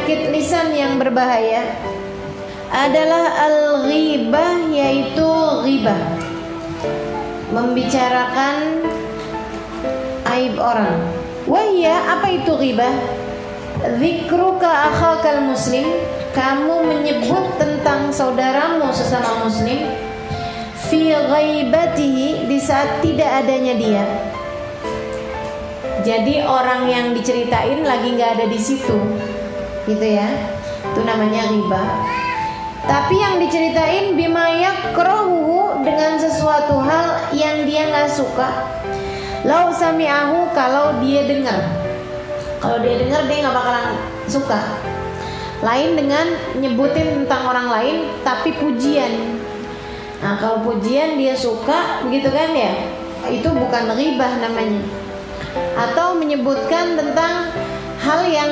penyakit lisan yang berbahaya adalah al-ghibah, yaitu ghibah, membicarakan aib orang. Wahya, apa itu ghibah? Dzikruka akhakal muslim, kamu menyebut tentang saudaramu sesama muslim, fi ghaibatihi, di saat tidak adanya dia. Jadi orang yang diceritain lagi nggak ada di situ, gitu ya. Itu namanya ghibah. Tapi yang diceritain bima yakrahu, dengan sesuatu hal yang dia nggak suka. Lau sami'ahu, kalau dia dengar. Kalau dia dengar dia nggak bakalan suka. Lain dengan nyebutin tentang orang lain tapi pujian. Nah, kalau pujian dia suka, begitu kan ya? Itu bukan ghibah namanya. Atau menyebutkan tentang hal yang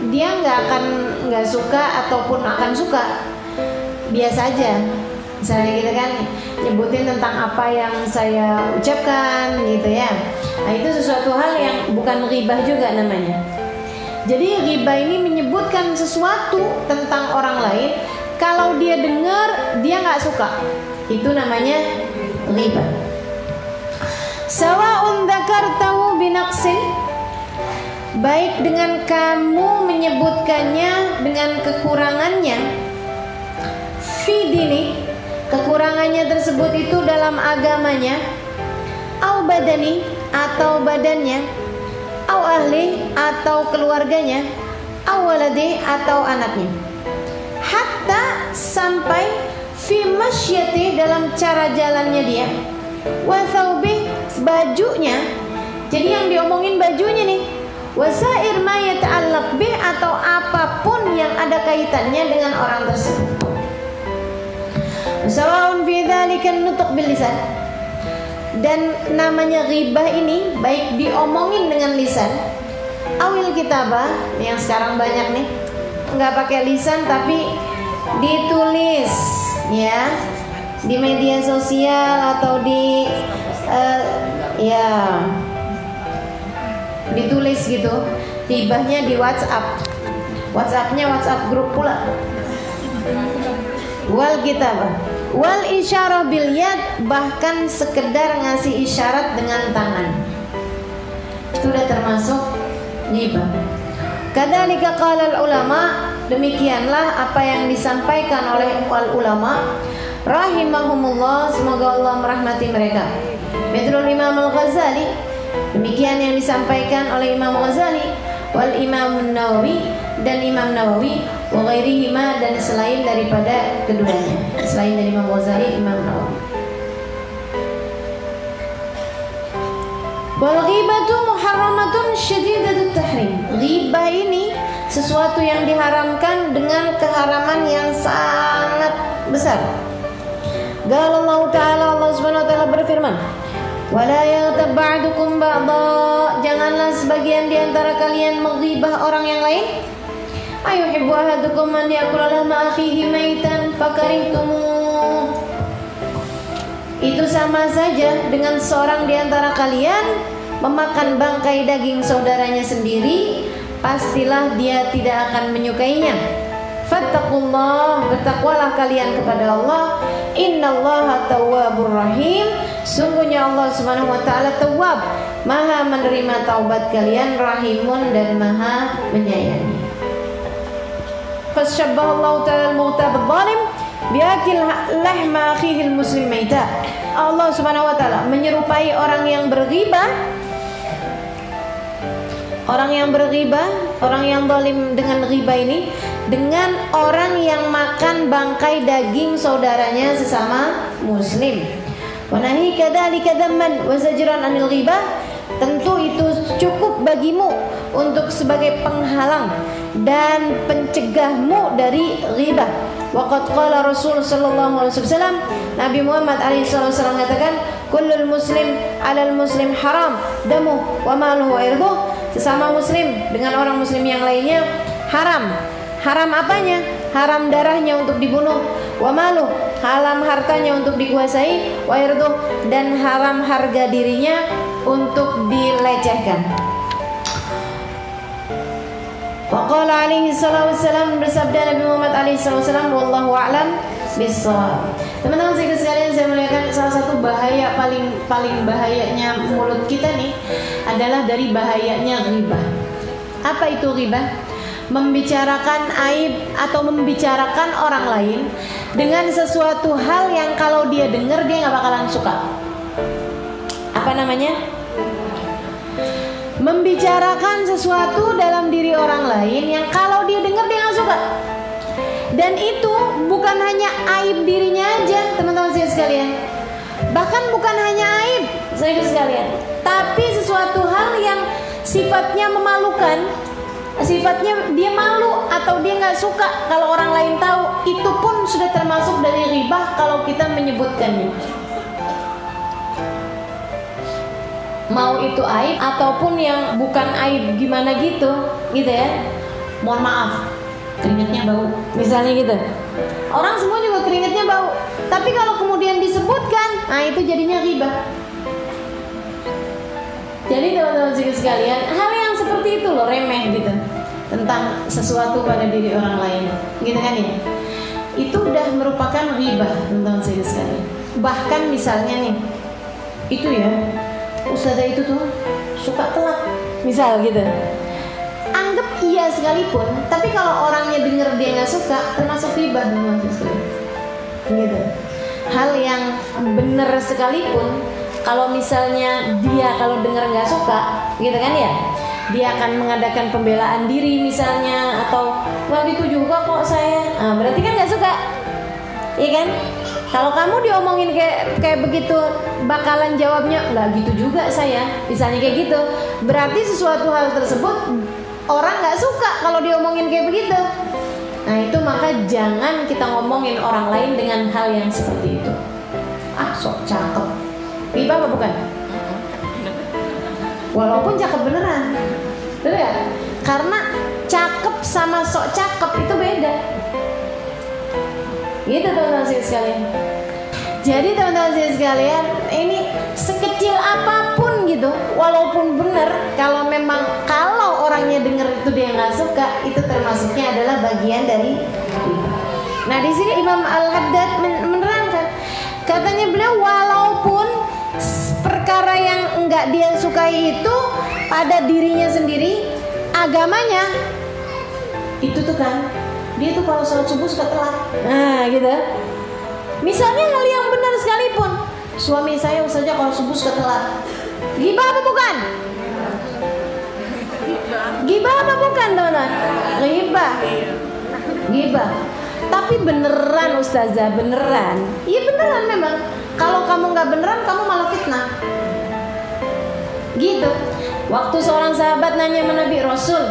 dia nggak suka ataupun akan suka, biasa aja. Misalnya gitu kan, nyebutin tentang apa yang saya ucapkan gitu ya. Nah, itu sesuatu hal yang bukan ghibah juga namanya. Jadi ghibah ini menyebutkan sesuatu tentang orang lain, kalau dia dengar dia nggak suka, itu namanya ghibah. Sawa'un dzakartahu binaqsin, baik dengan kamu menyebutkannya dengan kekurangannya, fi dini, kekurangannya tersebut itu dalam agamanya, au badani, atau badannya, au ahli, atau keluarganya, au waladi, atau anaknya, hatta, sampai, fi masyati, dalam cara jalannya dia, wa thawbih, bajunya. Jadi yang diomongin bajunya nih, wasair ma yata'allaq bih, atau apapun yang ada kaitannya dengan orang tersebut. Sawa'un fi dzalika nutuq bil lisan, dan namanya ghibah ini baik diomongin dengan lisan, awil kitabah, yang sekarang banyak nih, nggak pakai lisan tapi ditulis ya, di media sosial atau di ya ditulis gitu, tibahnya di WhatsAppnya WhatsApp grup pula. Wal kitabah, wal isyarah bil yad, bahkan sekedar ngasih isyarat dengan tangan, itu sudah termasuk ghibah. Kadzalika qala al ulama, demikianlah apa yang disampaikan oleh al ulama rahimahumullah, semoga Allah merahmati mereka. Mithlul Imam Al-Ghazali, demikian yang disampaikan oleh Imam Ghazali, wal Imam Nawawi, dan Imam Nawawi, wa ghairihima, dan selain daripada keduanya, selain dari Imam Ghazali, Imam Nawawi. Wal ghibatu muharramatun syadidatut tahrim, ghibah ini sesuatu yang diharamkan dengan keharaman yang sangat besar. Qala Allah Ta'ala, Allah Subhanahu wa taala berfirman, wala yaghtab ba'dukum ba'dha, janganlah sebagian di antara kalian menghibah orang yang lain. Ayuhibbu ahadukum an ya'kula lahma akhihi maitan fakarihtumuh, itu sama saja dengan seorang di antara kalian memakan bangkai daging saudaranya sendiri, pastilah dia tidak akan menyukainya. Fattaqullah, bertakwalah kalian kepada Allah. Innallaha tawwabur rahim, sungguhnya Allah Subhanahu wa taala Tawwab, Maha menerima taubat kalian, Rahimun, dan Maha menyayangi. Fasyabbahallahu ta'ala al-mughtab adh-dhalim biakil lahma akhihi al-muslim maita. Allah Subhanahu wa taala menyerupai orang yang berghibah, orang yang zalim dengan ghibah ini, dengan orang yang makan bangkai daging saudaranya sesama muslim. Wa nahi kadzalika dzamman wa zajran anil ghibah, tentu itu cukup bagimu untuk sebagai penghalang dan pencegahmu dari ghibah. Waqad qala Rasul sallallahu alaihi wasallam, Nabi Muhammad alaihi wasallam mengatakan, kullul muslim 'alal muslim haram damu wa maluhu wa irduh, sesama muslim dengan orang muslim yang lainnya haram. Haram apanya? Haram darahnya untuk dibunuh, wa maluh, haram hartanya untuk dikuasai, wa irduh, dan haram harga dirinya untuk dilecehkan. Waqala alaihi salatu wassalam, bersabda Nabi Muhammad alaihi salatu wassalam, wallahu a'lam bissawab. Teman-teman sekalian, saya muliakan, salah satu bahaya paling bahayanya mulut kita nih adalah dari bahayanya ghibah. Apa itu ghibah? Membicarakan aib atau membicarakan orang lain dengan sesuatu hal yang kalau dia dengar dia nggak bakalan suka. Apa namanya? Membicarakan sesuatu dalam diri orang lain yang kalau dia dengar dia nggak suka. Dan itu bukan hanya aib dirinya aja, teman-teman sekalian. Bahkan bukan hanya aib, sekalian, tapi sesuatu hal yang sifatnya memalukan, sifatnya dia malu atau dia nggak suka kalau orang lain tahu, itu pun sudah termasuk dari ghibah kalau kita menyebutkannya. Mau itu aib ataupun yang bukan aib gimana gitu ya. Mohon maaf, keringatnya bau, misalnya gitu. Orang semua juga keringatnya bau, tapi kalau kemudian disebutkan, nah itu jadinya ghibah. Jadi teman-teman sekalian, hal yang seperti itu loh, remeh gitu, tentang sesuatu pada diri orang lain, gitu kan ya. Itu udah merupakan ghibah, teman-teman sekalian. Bahkan misalnya nih, itu ya, ustazah itu tuh suka telat, misal gitu. Anggap iya sekalipun, tapi kalau orangnya denger dia nggak suka, termasuk ghibah, teman-teman sekalian. Gitu. Hal yang benar sekalipun, kalau misalnya dia kalau denger nggak suka, gitu kan ya, dia akan mengadakan pembelaan diri misalnya, atau nggak gitu juga kok saya, nah, berarti kan nggak suka, iya kan? Kalau kamu diomongin kayak begitu, bakalan jawabnya nggak gitu juga saya, misalnya kayak gitu, berarti sesuatu hal tersebut orang nggak suka kalau diomongin kayak begitu. Nah itu maka jangan kita ngomongin orang lain dengan hal yang seperti itu. Ah sok cakep, ghibah apa bukan? Walaupun cakep beneran, betul ya? Karena cakep sama sok cakep itu beda. Gitu teman-teman sekalian. Jadi teman-teman sekalian, ini sekecil apapun gitu, walaupun benar, kalau orangnya dengar itu dia nggak suka, itu termasuknya adalah bagian dari ghibah. Nah di sini Imam Al-Haddad menerangkan, katanya beliau walaupun perkara yang enggak dia sukai itu pada dirinya sendiri, agamanya itu tuh kan, dia tuh kalau sholat subuh suka telat. Nah gitu. Misalnya hal yang benar sekalipun, suami saya saja kalau subuh suka telat. Ghibah apa bukan? Ghibah apa bukan, teman-teman? Ghibah. Tapi beneran ustazah, beneran. Iya beneran memang. Kalau kamu nggak beneran, kamu malah fitnah. Gitu. Waktu seorang sahabat nanya sama Nabi, Rasul,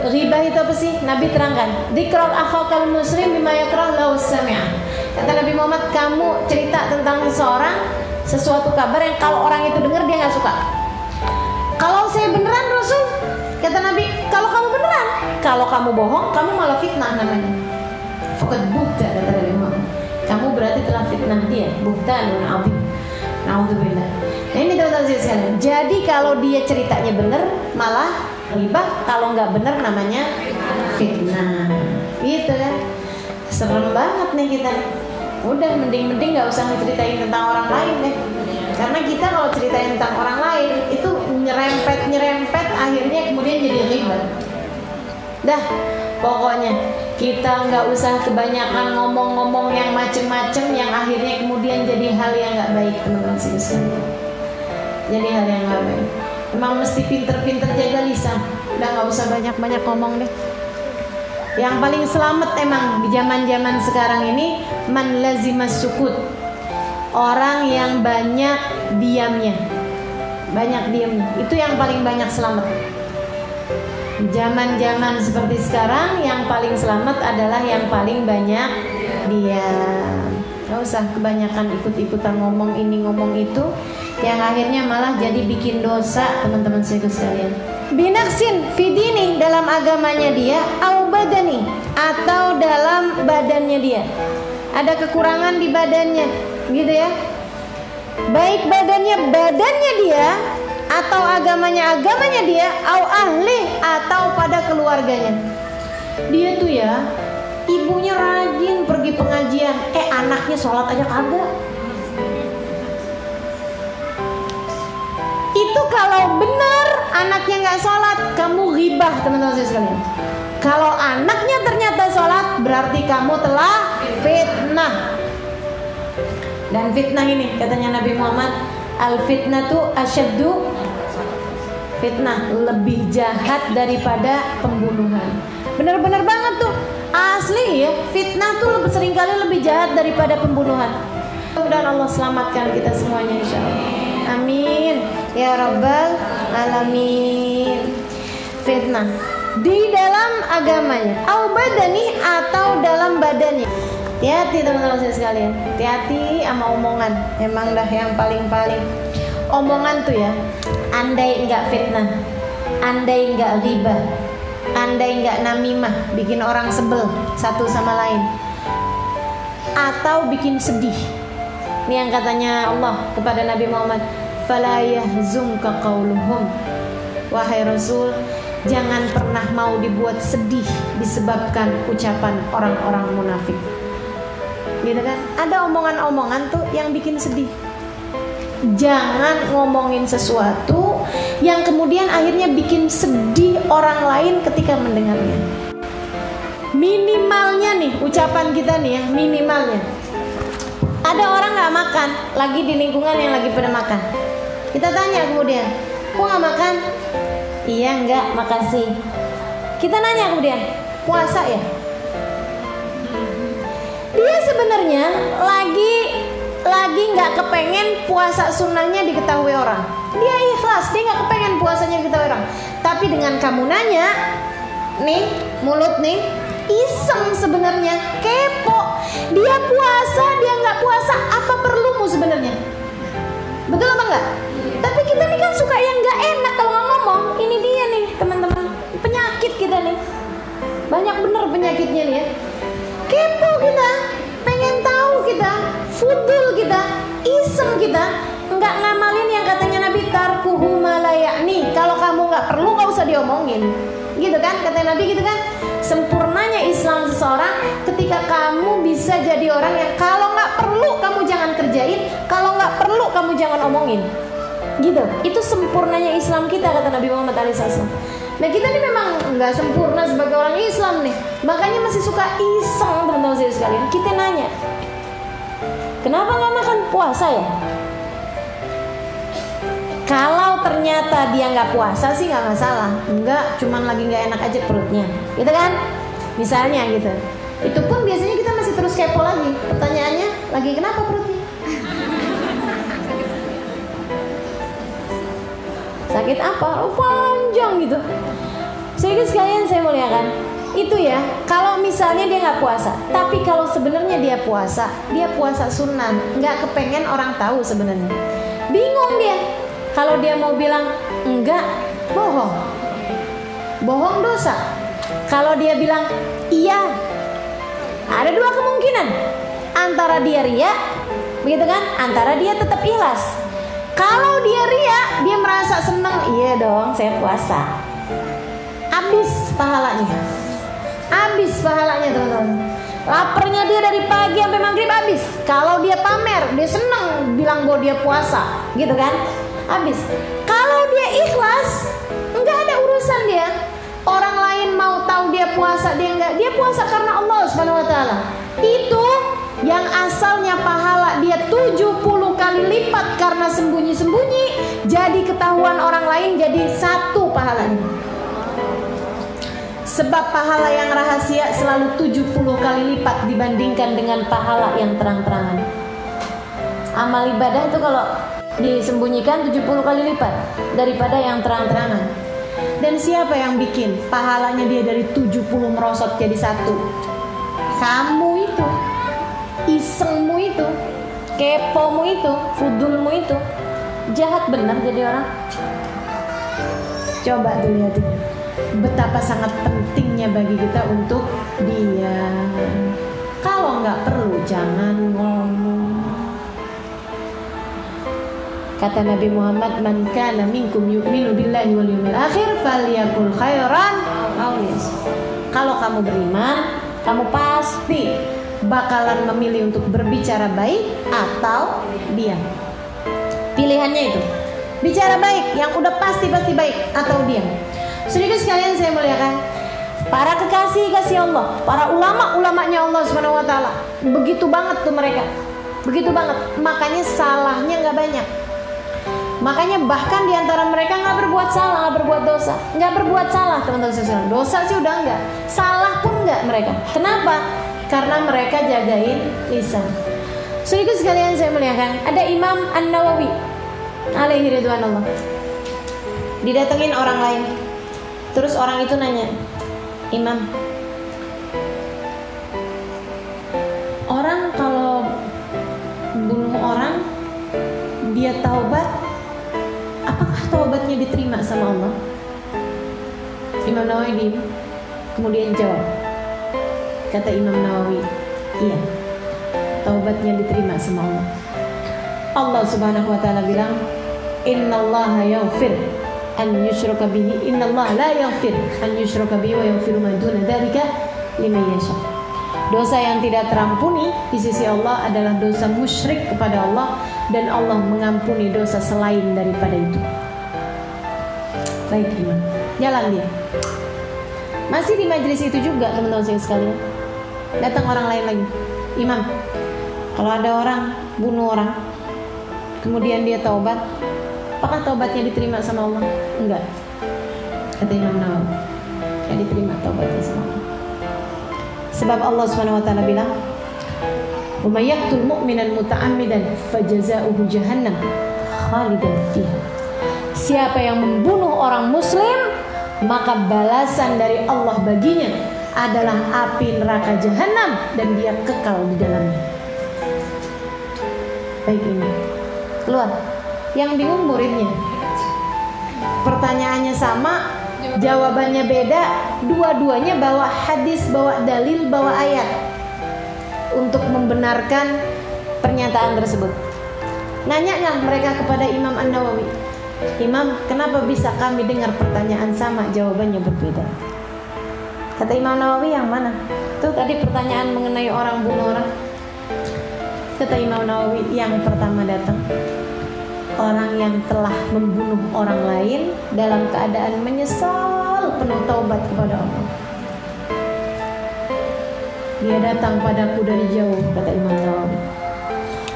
ghibah itu apa sih? Nabi terangkan, dzikrul akhakal muslim bima yakrah lahu sami'a. Kata Nabi Muhammad, kamu cerita tentang seseorang sesuatu kabar yang kalau orang itu dengar dia nggak suka. Kalau saya beneran Rasul, kata Nabi, kalau kamu beneran, kalau kamu bohong, kamu malah fitnah namanya. Faqad buhta, kata Nabi Muhammad. Kamu berarti telah fitnah dia, buhtanun adzim. Naudzubillah. Nah ini teman-teman sekalian. Jadi kalau dia ceritanya bener, malah ghibah. Kalau nggak bener namanya fitnah. Gitu kan? Serem banget nih kita. Udah mending nggak usah ngeceritain tentang orang lain deh. Karena kita kalau ceritain tentang orang lain itu nyerempet akhirnya kemudian jadi ghibah. Dah, pokoknya kita nggak usah kebanyakan ngomong-ngomong yang macem-macem yang akhirnya kemudian jadi hal yang nggak baik, teman-teman sekalian. Jadi hal yang nggak baik. Emang mesti pinter-pinter jaga lisan. Udah nggak usah banyak-banyak ngomong deh. Yang paling selamat emang di zaman-zaman sekarang ini man lazimas sukut. Orang yang banyak diamnya. Banyak diamnya. Itu yang paling banyak selamat. Zaman-zaman seperti sekarang yang paling selamat adalah yang paling banyak diam. Gak usah kebanyakan ikut-ikutan ngomong ini ngomong itu, yang akhirnya malah jadi bikin dosa, teman-teman sekalian. Binaksin fidini, dalam agamanya dia, au badani, atau dalam badannya dia. Ada kekurangan di badannya, gitu ya. Baik badannya dia atau agamanya dia, au ahli atau pada keluarganya. Dia tuh ya, ibunya rajin pergi pengajian, anaknya sholat aja kagak. Itu kalau benar anaknya nggak sholat, kamu ghibah teman-teman sekalian. Kalau anaknya ternyata sholat, berarti kamu telah fitnah. Dan fitnah ini katanya Nabi Muhammad, al fitnatu asyaddu fitnah, lebih jahat daripada pembunuhan. Bener-bener banget tuh, asli ya, fitnah tuh seringkali lebih jahat daripada pembunuhan. Mudah-mudahan Allah selamatkan kita semuanya insyaallah. Amin ya rabbal alamin. Fitnah di dalam agamanya, au badani atau dalam badannya. Hati-hati teman-teman sekalian, hati-hati sama omongan. Emang dah yang paling-paling omongan tuh ya, andai enggak fitnah, andai enggak ghibah, andai enggak namimah, bikin orang sebel satu sama lain, atau bikin sedih. Ini yang katanya Allah kepada Nabi Muhammad, fala yahzunka qauluhum. Wahai Rasul, jangan pernah mau dibuat sedih disebabkan ucapan orang-orang munafik. Gitu kan? Ada omongan-omongan tuh yang bikin sedih. Jangan ngomongin sesuatu yang kemudian akhirnya bikin sedih orang lain ketika mendengarnya. Minimalnya nih, ucapan kita nih ya, minimalnya. Ada orang gak makan, lagi di lingkungan yang lagi pada makan. Kita tanya kemudian, kok gak makan? Iya enggak, makasih. Kita nanya kemudian, puasa ya? Dia sebenarnya lagi nggak kepengen puasa sunnahnya diketahui orang. Dia ikhlas, dia nggak kepengen puasanya diketahui orang. Tapi dengan kamu nanya, nih mulut nih, iseng sebenarnya, kepo. Dia puasa, dia nggak puasa, apa perlumu sebenarnya? Betul apa enggak? Tapi kita nih kan suka yang nggak enak kalau nggak ngomong. Ini dia nih teman-teman, penyakit kita nih. Banyak bener penyakitnya nih ya. Kepo kita, pengen tahu kita, fudul kita, iseng kita, nggak ngamalin yang katanya Nabi, tarkuhu ma la ya'ni. Kalau kamu nggak perlu, nggak usah diomongin, gitu kan? Kata Nabi gitu kan. Sempurnanya Islam seseorang ketika kamu bisa jadi orang yang kalau nggak perlu kamu jangan kerjain, kalau nggak perlu kamu jangan omongin, gitu. Itu sempurnanya Islam kita, kata Nabi Muhammad SAW. Nah kita ini memang nggak sempurna sebagai orang Islam nih, makanya masih suka iseng teman-teman sekalian. Kita nanya, kenapa nggak makan puasa ya? Kalau ternyata dia nggak puasa sih nggak masalah, nggak, cuman lagi nggak enak aja perutnya, gitu kan? Misalnya gitu. Itu pun biasanya kita masih terus kepo lagi. Pertanyaannya, lagi kenapa perutnya? Sakit apa? Oh panjang gitu. Sedikit sekalian saya muliakan. Itu ya, kalau misalnya dia nggak puasa, tapi kalau sebenarnya dia puasa sunnah, nggak kepengen orang tahu sebenarnya. Bingung dia. Kalau dia mau bilang enggak, bohong dosa. Kalau dia bilang iya, ada dua kemungkinan. Antara dia riya, begitu kan? Antara dia tetap ikhlas. Kalau dia riya, dia merasa senang, iya dong, saya puasa. Habis pahalanya teman-teman. Laparnya dia dari pagi sampai maghrib habis. Kalau dia pamer, dia senang bilang bahwa dia puasa, gitu kan? Habis. Kalau dia ikhlas, enggak ada urusan dia. Orang lain mau tahu dia puasa, dia enggak. Dia puasa karena Allah Subhanahu wa taala. Itu yang asalnya pahala dia 70 kali lipat karena sembunyi-sembunyi, jadi ketahuan orang lain jadi 1 pahalanya. Sebab pahala yang rahasia selalu 70 kali lipat dibandingkan dengan pahala yang terang-terangan. Amal ibadah itu kalau disembunyikan 70 kali lipat daripada yang terang-terangan. Dan siapa yang bikin pahalanya dia dari 70 merosot jadi 1? Kamu itu, isengmu itu, kepomu itu, fudulmu itu. Jahat benar jadi orang. Coba tuh lihat ini, betapa sangat pentingnya bagi kita untuk diam. Kalau nggak perlu jangan ngomong. Kata Nabi Muhammad, man kana minkum yu'minu billahi wal yawmil akhir falyakul khairan aw liyasmut. Kalau kamu beriman, kamu pasti bakalan memilih untuk berbicara baik atau diam. Pilihannya itu, bicara baik yang udah pasti baik atau diam. Sedikit sekalian saya muliakan, para kekasih Allah, para ulama-ulamanya Allah Subhanahu wa taala, begitu banget tuh mereka. Begitu banget. Makanya salahnya enggak banyak. Makanya bahkan diantara mereka nggak berbuat salah, nggak berbuat dosa, nggak berbuat salah teman-teman sekalian. Dosa sih udah nggak, salah pun nggak mereka. Kenapa? Karena mereka jagain lisan. Sedikit sekalian saya muliakan, ada Imam An-Nawawi alaihi ridwanullah. Didatengin orang lain, terus orang itu nanya, Imam, orang kalau bunuh orang dia taubat, apakah taubatnya diterima sama Allah? Imam Nawawi kemudian jawab, kata Imam Nawawi, iya, taubatnya diterima sama Allah. Allah Subhanahu wa taala bilang, innallaha yaghfir an yushraka bihi, innallaha la yaghfir an yushraka bihi wa yaghfiru ma duna dzalika liman yasha. Dosa yang tidak terampuni di sisi Allah adalah dosa musyrik kepada Allah, dan Allah mengampuni dosa selain daripada itu. Baik Imam, jalan dia. Masih di majelis itu juga teman-teman saya sekalian, datang orang lain lagi. Imam, kalau ada orang bunuh orang, kemudian dia taubat, apakah taubatnya diterima sama Allah? Enggak, kata Imam Nawawi, tidak diterima taubatnya sama Allah. Sebab Allah Subhanahu wa taala bilang, "Wa may yaqtul mu'minan muta'ammidan fajaza'uhu jahannam khalidan fiha." Siapa yang membunuh orang muslim, maka balasan dari Allah baginya adalah api neraka jahanam dan dia kekal di dalamnya. Baik, ini keluar. Yang bingung muridnya. Pertanyaannya sama, jawabannya beda, dua-duanya bawa hadis, bawa dalil, bawa ayat untuk membenarkan pernyataan tersebut. Nanya nggak mereka kepada Imam An-Nawawi, Imam, kenapa bisa kami dengar pertanyaan sama, jawabannya berbeda? Kata Imam Nawawi, yang mana? Tuh tadi pertanyaan mengenai orang bunuh orang. Kata Imam Nawawi, yang pertama datang orang yang telah membunuh orang lain dalam keadaan menyesal, penuh taubat kepada Allah. Dia datang padaku dari jauh, kata Imam Nawawi,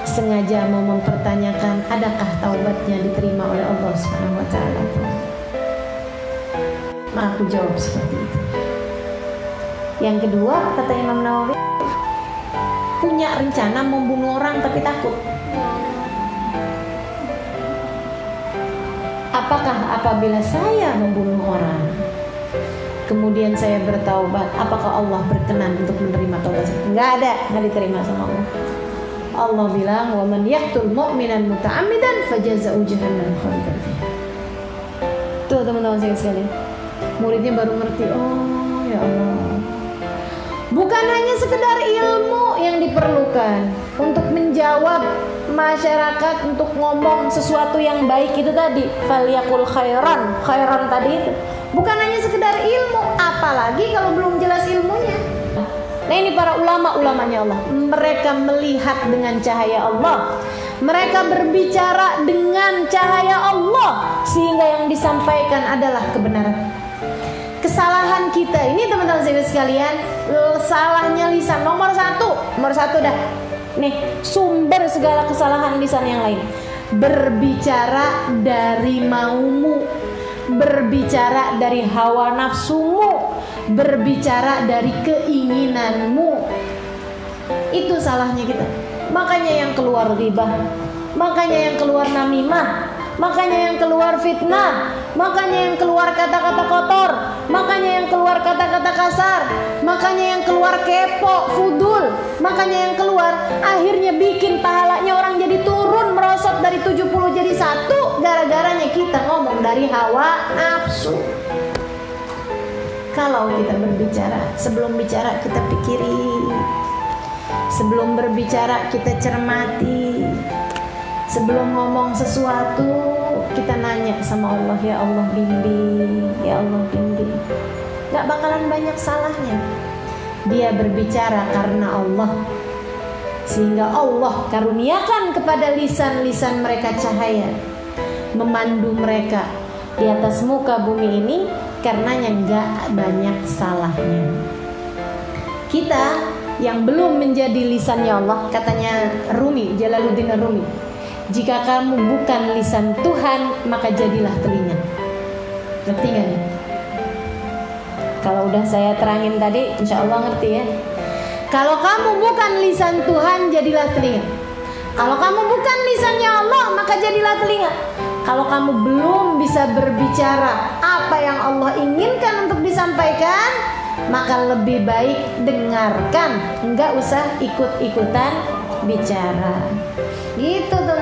sengaja mau mempertanyakan adakah taubatnya diterima oleh Allah Subhanahu wa taala. Maka aku jawab seperti itu. Yang kedua, kata Imam Nawawi, punya rencana membunuh orang tapi takut. Apakah apabila saya membunuh orang, kemudian saya bertaubat, apakah Allah berkenan untuk menerima taubat saya? Enggak ada, enggak diterima sama Allah. Allah bilang, wa man yaqtul mu'minan muta'ammidan fajaza'u jahannam khalidan fiha. Tuh teman-teman saya sekalian, muridnya baru ngerti, oh ya Allah, bukan hanya sekedar ilmu yang diperlukan untuk menjawab masyarakat, untuk ngomong sesuatu yang baik itu tadi, falyakul khairan tadi itu, bukan hanya sekedar ilmu, apalagi kalau belum jelas ilmunya. Nah, ini para ulama-ulamanya Allah, mereka melihat dengan cahaya Allah, mereka berbicara dengan cahaya Allah, sehingga yang disampaikan adalah kebenaran. Kesalahan kita ini teman-teman sekalian, salahnya lisan nomor satu dah. Nih, sumber segala kesalahan lisan yang lain, berbicara dari maumu, berbicara dari hawa nafsumu, berbicara dari keinginanmu. Itu salahnya kita. Makanya yang keluar ghibah, makanya yang keluar namimah, makanya yang keluar fitnah, makanya yang keluar kata-kata kotor, makanya yang keluar kata-kata kasar, makanya yang keluar kepo, fudul, makanya yang keluar akhirnya bikin pahalanya orang jadi turun, merosot dari 70 jadi 1, gara-garanya kita ngomong dari hawa nafsu. Kalau kita berbicara, sebelum bicara kita pikiri, sebelum berbicara kita cermati, Sebelum ngomong sesuatu, kita nanya sama Allah, ya Allah bimbing, ya Allah bimbing. Gak bakalan banyak salahnya. Dia berbicara karena Allah, sehingga Allah karuniakan kepada lisan-lisan mereka cahaya, memandu mereka di atas muka bumi ini, karenanya gak banyak salahnya. Kita yang belum menjadi lisannya Allah, katanya Rumi, Jalaluddin Rumi, jika kamu bukan lisan Tuhan, maka jadilah telinga. Ngerti gak nih? Kalau udah saya terangin tadi, insya Allah ngerti ya. Kalau kamu bukan lisan Tuhan, jadilah telinga. Kalau kamu bukan lisannya Allah, maka jadilah telinga. Kalau kamu belum bisa berbicara apa yang Allah inginkan untuk disampaikan, maka lebih baik dengarkan, enggak usah ikut-ikutan bicara. Gitu teman-teman.